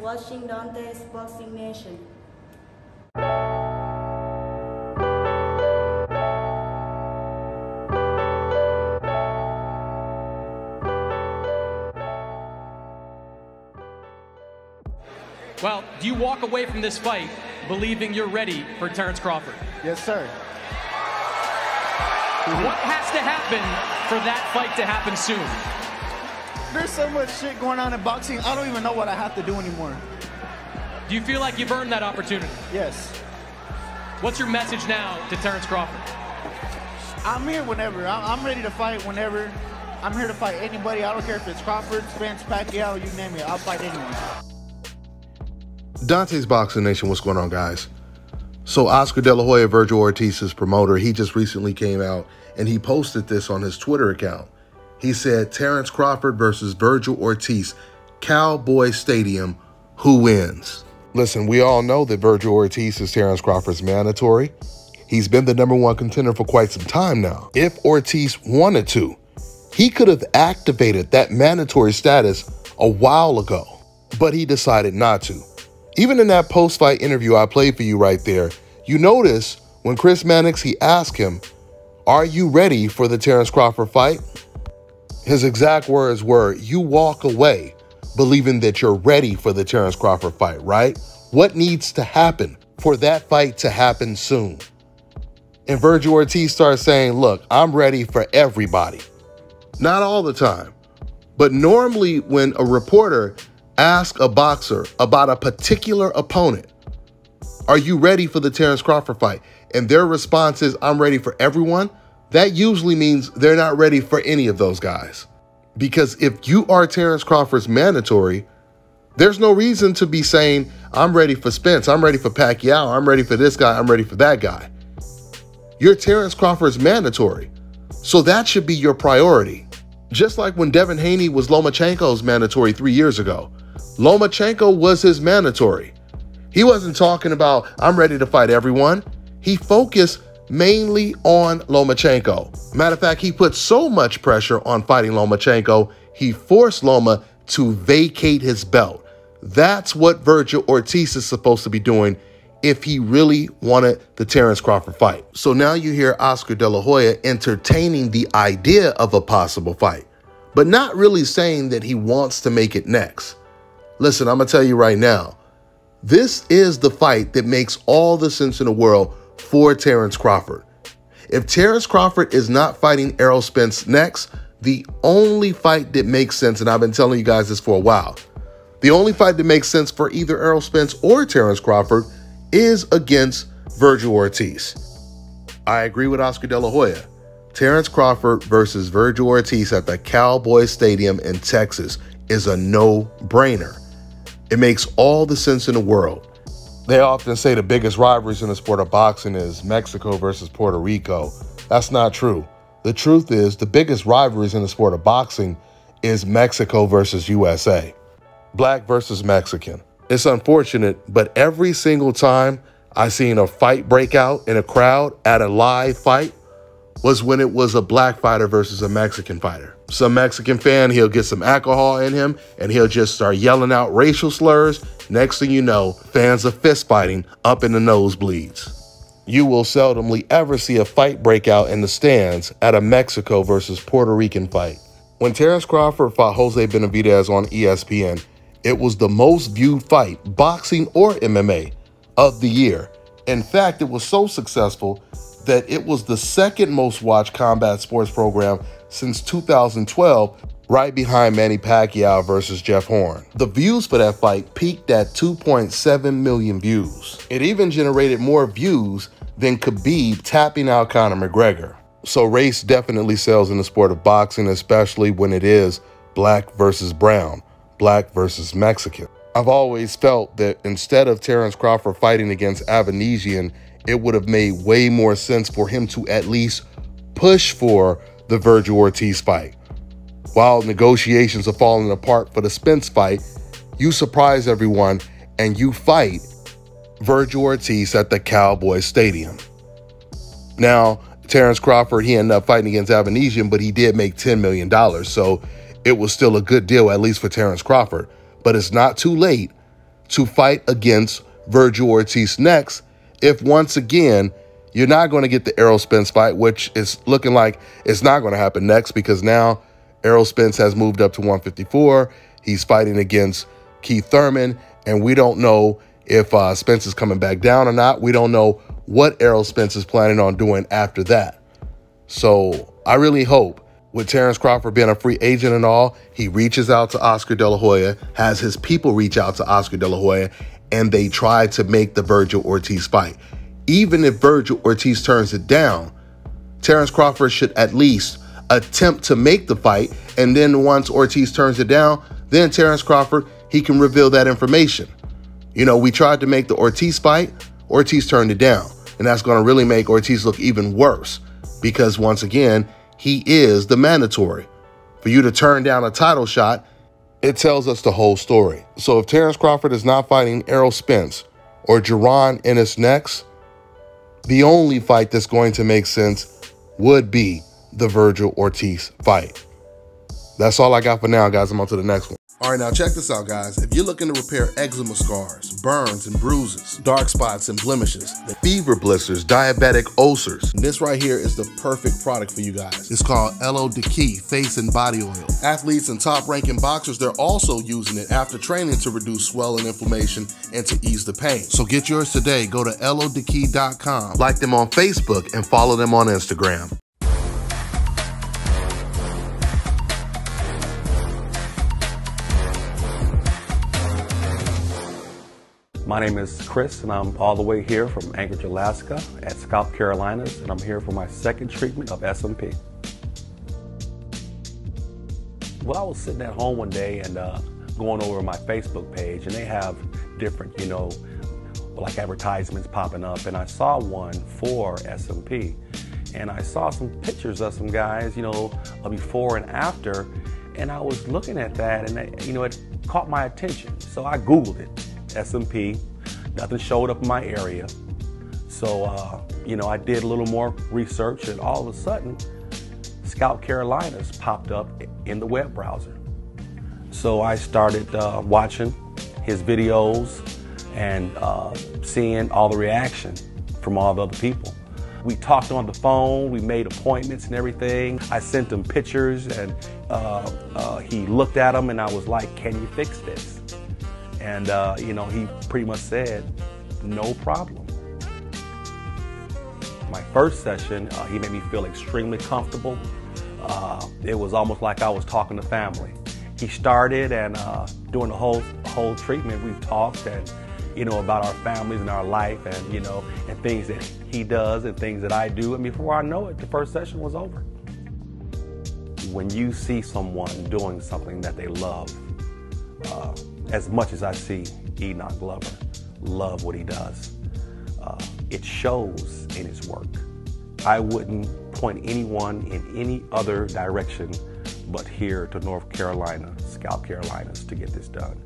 watching Dante's Boxing Nation. Well, do you walk away from this fight believing you're ready for Terence Crawford? Yes, sir. What has to happen for that fight to happen soon? There's so much shit going on in boxing, I don't even know what I have to do anymore. Do you feel like you've earned that opportunity? Yes. What's your message now to Terence Crawford? I'm here whenever. I'm ready to fight whenever. I'm here to fight anybody. I don't care if it's Crawford, Spence, Pacquiao, you name it. I'll fight anyone. Dante's Boxing Nation, what's going on, guys? So Oscar De La Hoya, Virgil Ortiz's promoter, he just recently came out and he posted this on his Twitter account. He said, Terence Crawford versus Virgil Ortiz, Cowboy Stadium, who wins? Listen, we all know that Virgil Ortiz is Terence Crawford's mandatory. He's been the #1 contender for quite some time now. If Ortiz wanted to, he could have activated that mandatory status a while ago, but he decided not to. Even in that post-fight interview I played for you right there, you notice when Chris Mannix, he asked him, are you ready for the Terence Crawford fight? His exact words were, you walk away believing that you're ready for the Terence Crawford fight, right? What needs to happen for that fight to happen soon? And Virgil Ortiz starts saying, look, I'm ready for everybody. Not all the time, but normally when a reporter ask a boxer about a particular opponent, are you ready for the Terence Crawford fight? And their response is, I'm ready for everyone. That usually means they're not ready for any of those guys. Because if you are Terence Crawford's mandatory, there's no reason to be saying, I'm ready for Spence, I'm ready for Pacquiao, I'm ready for this guy, I'm ready for that guy. You're Terence Crawford's mandatory. So that should be your priority. Just like when Devin Haney was Lomachenko's mandatory 3 years ago. Lomachenko was his mandatory. He wasn't talking about, I'm ready to fight everyone. He focused mainly on Lomachenko. Matter of fact, he put so much pressure on fighting Lomachenko, he forced Loma to vacate his belt. That's what Virgil Ortiz is supposed to be doing if he really wanted the Terence Crawford fight. So now you hear Oscar De La Hoya entertaining the idea of a possible fight, but not really saying that he wants to make it next. Listen, I'm gonna tell you right now, this is the fight that makes all the sense in the world for Terence Crawford. If Terence Crawford is not fighting Errol Spence next, the only fight that makes sense, and I've been telling you guys this for a while, the only fight that makes sense for either Errol Spence or Terence Crawford is against Virgil Ortiz. I agree with Oscar De La Hoya. Terence Crawford versus Virgil Ortiz at the Cowboy Stadium in Texas is a no-brainer. It makes all the sense in the world. They often say the biggest rivalries in the sport of boxing is Mexico versus Puerto Rico. That's not true. The truth is the biggest rivalries in the sport of boxing is Mexico versus USA. Black versus Mexican. It's unfortunate, but every single time I seen a fight break out in a crowd at a live fight was when it was a black fighter versus a Mexican fighter. Some Mexican fan, he'll get some alcohol in him and he'll just start yelling out racial slurs. Next thing you know, fans are fist fighting up in the nosebleeds. You will seldomly ever see a fight break out in the stands at a Mexico versus Puerto Rican fight. When Terence Crawford fought Jose Benavidez on ESPN, it was the most viewed fight, boxing or MMA, of the year. In fact, it was so successful that it was the second most watched combat sports program since 2012, right behind Manny Pacquiao versus Jeff Horn. The views for that fight peaked at 2.7 million views. It even generated more views than Khabib tapping out Conor McGregor. So race definitely sells in the sport of boxing, especially when it is black versus brown, black versus Mexican. I've always felt that instead of Terence Crawford fighting against Avanesian, it would have made way more sense for him to at least push for the Virgil Ortiz fight. While negotiations are falling apart for the Spence fight, you surprise everyone and you fight Virgil Ortiz at the Cowboy Stadium. Now, Terence Crawford, he ended up fighting against Avanesian, but he did make $10 million, so it was still a good deal, at least for Terence Crawford. But it's not too late to fight against Virgil Ortiz next if once again you're not going to get the Errol Spence fight, which is looking like it's not going to happen next because now Errol Spence has moved up to 154. He's fighting against Keith Thurman, and we don't know if Spence is coming back down or not. We don't know what Errol Spence is planning on doing after that. So I really hope, with Terence Crawford being a free agent and all, he reaches out to Oscar De La Hoya, has his people reach out to Oscar De La Hoya, and they try to make the Virgil Ortiz fight. Even if Virgil Ortiz turns it down, Terence Crawford should at least attempt to make the fight, and then once Ortiz turns it down, then Terence Crawford, he can reveal that information. You know, we tried to make the Ortiz fight, Ortiz turned it down, and that's going to really make Ortiz look even worse because once again, he is the mandatory. For you to turn down a title shot, it tells us the whole story. So if Terence Crawford is not fighting Errol Spence or Jaron Ennis next, the only fight that's going to make sense would be the Virgil Ortiz fight. That's all I got for now, guys. I'm on to the next one. All right, now check this out, guys. If you're looking to repair eczema scars, burns and bruises, dark spots and blemishes, fever blisters, diabetic ulcers, this right here is the perfect product for you guys. It's called Elo Diki Face and Body Oil. Athletes and top-ranking boxers, they're also using it after training to reduce swelling, inflammation, and to ease the pain. So get yours today. Go to elodiki.com, like them on Facebook, and follow them on Instagram. My name is Chris, and I'm all the way here from Anchorage, Alaska at South Carolinas, and I'm here for my second treatment of SMP. Well, I was sitting at home one day and going over my Facebook page, and they have different, like advertisements popping up, and I saw one for SMP, and I saw some pictures of some guys, before and after, and I was looking at that, and it caught my attention, so I Googled it. SMP, nothing showed up in my area. So, I did a little more research, and all of a sudden, Scout Carolinas popped up in the web browser. So I started watching his videos and seeing all the reaction from all the other people. We talked on the phone, we made appointments and everything. I sent him pictures, and he looked at them, and I was like, can you fix this? And, he pretty much said, no problem. My first session, he made me feel extremely comfortable. It was almost like I was talking to family. He started, and during the whole treatment, we talked and, about our families and our life and, and things that he does and things that I do. And before I know it, the first session was over. When you see someone doing something that they love, as much as I see Enoch Glover love what he does, it shows in his work. I wouldn't point anyone in any other direction but here to North Carolina, South Carolinas, to get this done.